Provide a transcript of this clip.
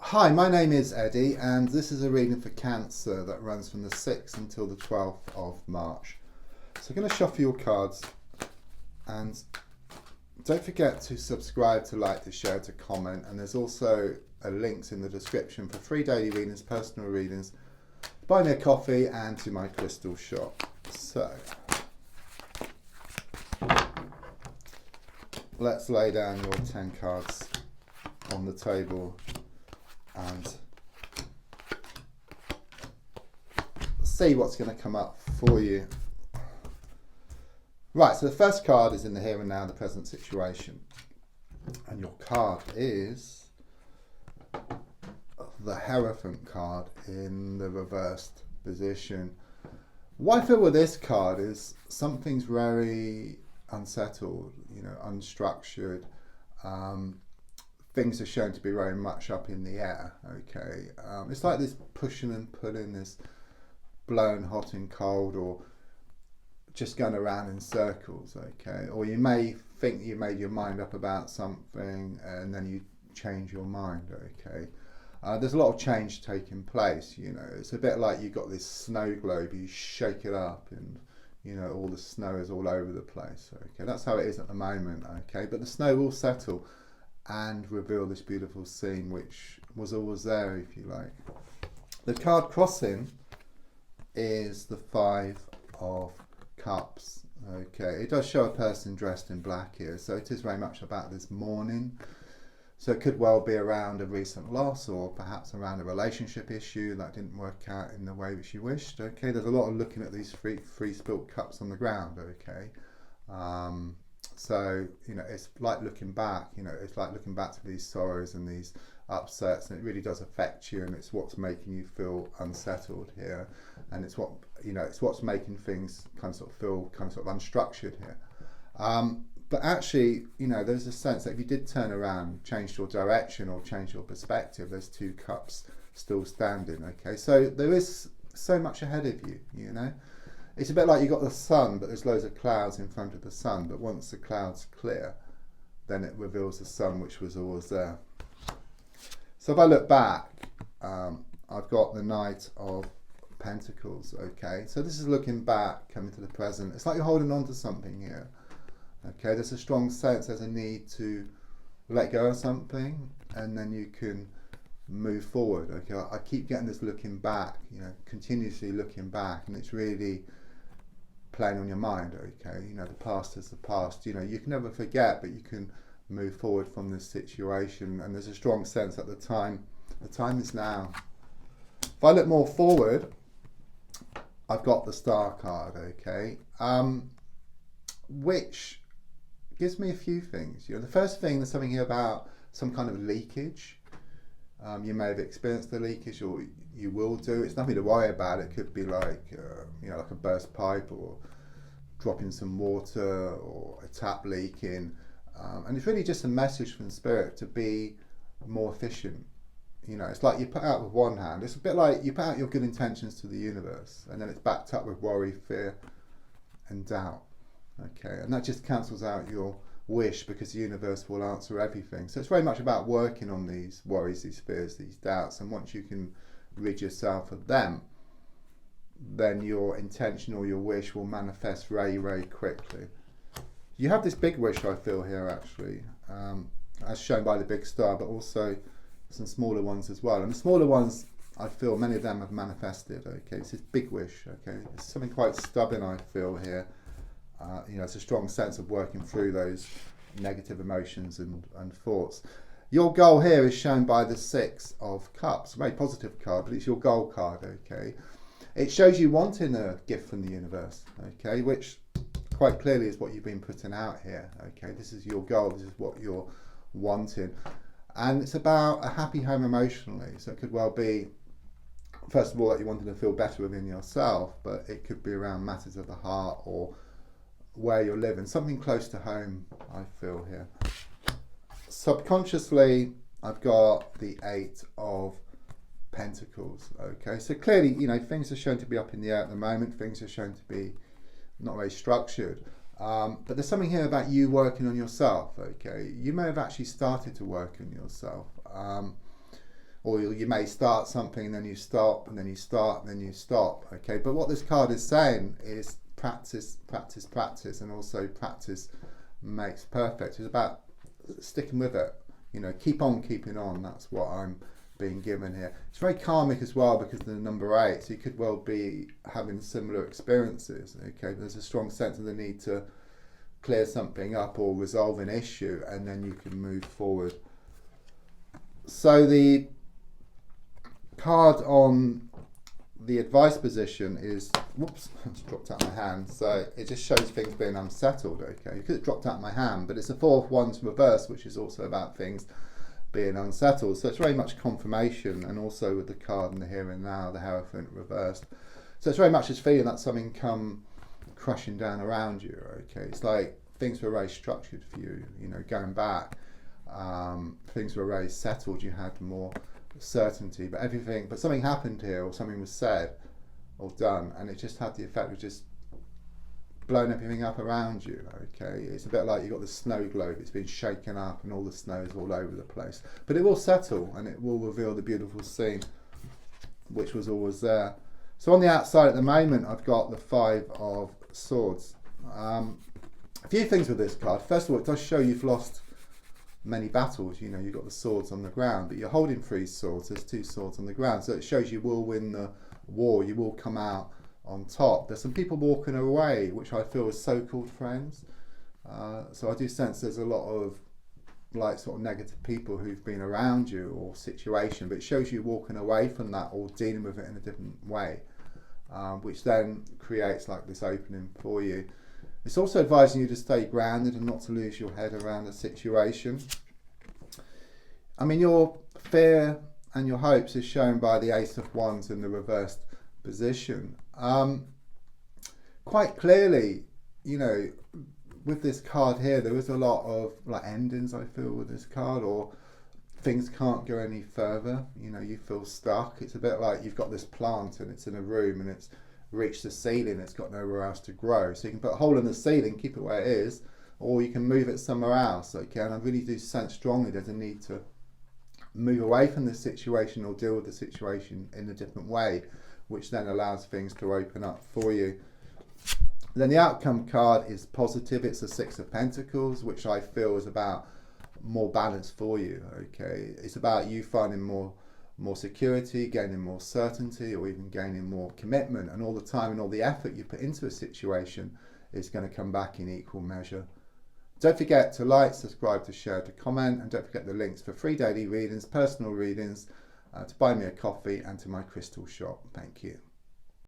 Hi, my name is Eddie, and this is a reading for Cancer that runs from the 6th until the 12th of March. So I'm going to shuffle your cards, and don't forget to subscribe, to like, to share, to comment, and there's also links in the description for free daily readings, personal readings, buy me a coffee, and to my crystal shop. So let's lay down your 10 cards on the table and see what's going to come up for you. Right, so the first card is in the here and now, the present situation. And your card is the Hierophant card in the reversed position. What I feel with this card is something's very unsettled, unstructured. Things are shown to be very much up in the air, okay? It's like this pushing and pulling, this blowing hot and cold, or just going around in circles, okay? Or you may think you made your mind up about something and then you change your mind, okay? There's a lot of change taking place, It's a bit like you've got this snow globe, you shake it up and, all the snow is all over the place, okay? That's how it is at the moment, okay? But the snow will settle and reveal this beautiful scene which was always there, if you like. The card crossing is the 5 of Cups. Okay, it does show a person dressed in black here, so it is very much about this mourning. So it could well be around a recent loss, or perhaps around a relationship issue that didn't work out in the way which you wished. Okay, there's a lot of looking at these three spilt cups on the ground. Okay. So, it's like looking back, it's like looking back to these sorrows and these upsets, and it really does affect you, and it's what's making you feel unsettled here, and it's what's making things kind of feel unstructured here. But actually, there's a sense that if you did turn around, change your direction or change your perspective, there's 2 cups still standing, okay? So there is so much ahead of you, It's a bit like you got the sun, but there's loads of clouds in front of the sun. But once the clouds clear, then it reveals the sun, which was always there. So if I look back, I've got the Knight of Pentacles, okay? So this is looking back, coming to the present. It's like you're holding on to something here, okay? There's a strong sense, there's a need to let go of something, and then you can move forward, okay? I keep getting this looking back, continuously looking back, and it's really playing on your mind, okay? The past is the past. You can never forget, but you can move forward from this situation, and there's a strong sense at the time is now. If I look more forward, I've got the Star card, okay? Which gives me a few things. The first thing, there's something here about some kind of leakage. You may have experienced the leakage, or you will do. It's nothing to worry about. It could be like, like a burst pipe, or dropping some water, or a tap leaking. And it's really just a message from Spirit to be more efficient. It's like you put out with one hand. It's a bit like you put out your good intentions to the universe, and then it's backed up with worry, fear, and doubt. Okay, and that just cancels out your wish, because the universe will answer everything. So it's very much about working on these worries, these fears, these doubts, and once you can rid yourself of them, then your intention or your wish will manifest very, very quickly. You have this big wish, I feel here, actually, as shown by the big star, but also some smaller ones as well. And the smaller ones, I feel many of them have manifested. Okay, it's this big wish. Okay, it's something quite stubborn, I feel here. It's a strong sense of working through those negative emotions and thoughts. Your goal here is shown by the 6 of Cups. A very positive card, but it's your goal card, okay? It shows you wanting a gift from the universe, okay? Which quite clearly is what you've been putting out here, okay? This is your goal, this is what you're wanting. And it's about a happy home emotionally. So it could well be, first of all, that you wanted to feel better within yourself, but it could be around matters of the heart, or where you're living, something close to home, I feel here. Subconsciously, I've got the 8 of Pentacles, okay? So clearly, things are shown to be up in the air at the moment, things are shown to be not very structured. But there's something here about you working on yourself, okay? You may have actually started to work on yourself. or you may start something and then you stop, and then you start, and then you stop. Okay, but what this card is saying is practice, practice, practice, and also practice makes perfect. It's about sticking with it. You know, keep on keeping on. That's what I'm being given here. It's very karmic as well because of the number 8. So you could well be having similar experiences. Okay, there's a strong sense of the need to clear something up or resolve an issue, and then you can move forward. So the card on the advice position is, whoops, it's dropped out of my hand. So it just shows things being unsettled. Okay, it could have dropped out of my hand, but it's a 4 of Wands reverse, which is also about things being unsettled. So it's very much confirmation, and also with the card in the here and now, the Hierophant reversed. So it's very much this feeling that something come crashing down around you. Okay, it's like things were very structured for you. You know, going back, things were very settled. You had more certainty, but something happened here, or something was said or done, and it just had the effect of just blowing everything up around you. Okay, it's a bit like you've got the snow globe, it's been shaken up and all the snow is all over the place, but it will settle and it will reveal the beautiful scene which was always there. So on the outside at the moment I've got the 5 of Swords. A few things with this card. First of all, it does show you've lost many battles. You know, you've got the swords on the ground, but you're holding 3 swords. There's 2 swords on the ground, so it shows you will win the war. You will come out on top. There's some people walking away, which I feel are so-called friends. So I do sense there's a lot of like sort of negative people who've been around you or situation, but it shows you walking away from that or dealing with it in a different way, which then creates like this opening for you. It's also advising you to stay grounded and not to lose your head around the situation. I mean, your fear and your hopes is shown by the Ace of Wands in the reversed position. Quite clearly, you know, with this card here, there is a lot of like endings, I feel, with this card, or things can't go any further. You know, you feel stuck. It's a bit like you've got this plant and it's in a room and it's reached the ceiling, it's got nowhere else to grow. So you can put a hole in the ceiling, keep it where it is, or you can move it somewhere else. Okay, and I really do sense strongly there's a need to move away from this situation or deal with the situation in a different way, which then allows things to open up for you. Then the outcome card is positive. It's the 6 of Pentacles, which I feel is about more balance for you. Okay, it's about you finding more security, gaining more certainty, or even gaining more commitment, and all the time and all the effort you put into a situation is going to come back in equal measure. Don't forget to like, subscribe, to share, to comment, and don't forget the links for free daily readings, personal readings, to buy me a coffee, and to my crystal shop. Thank you.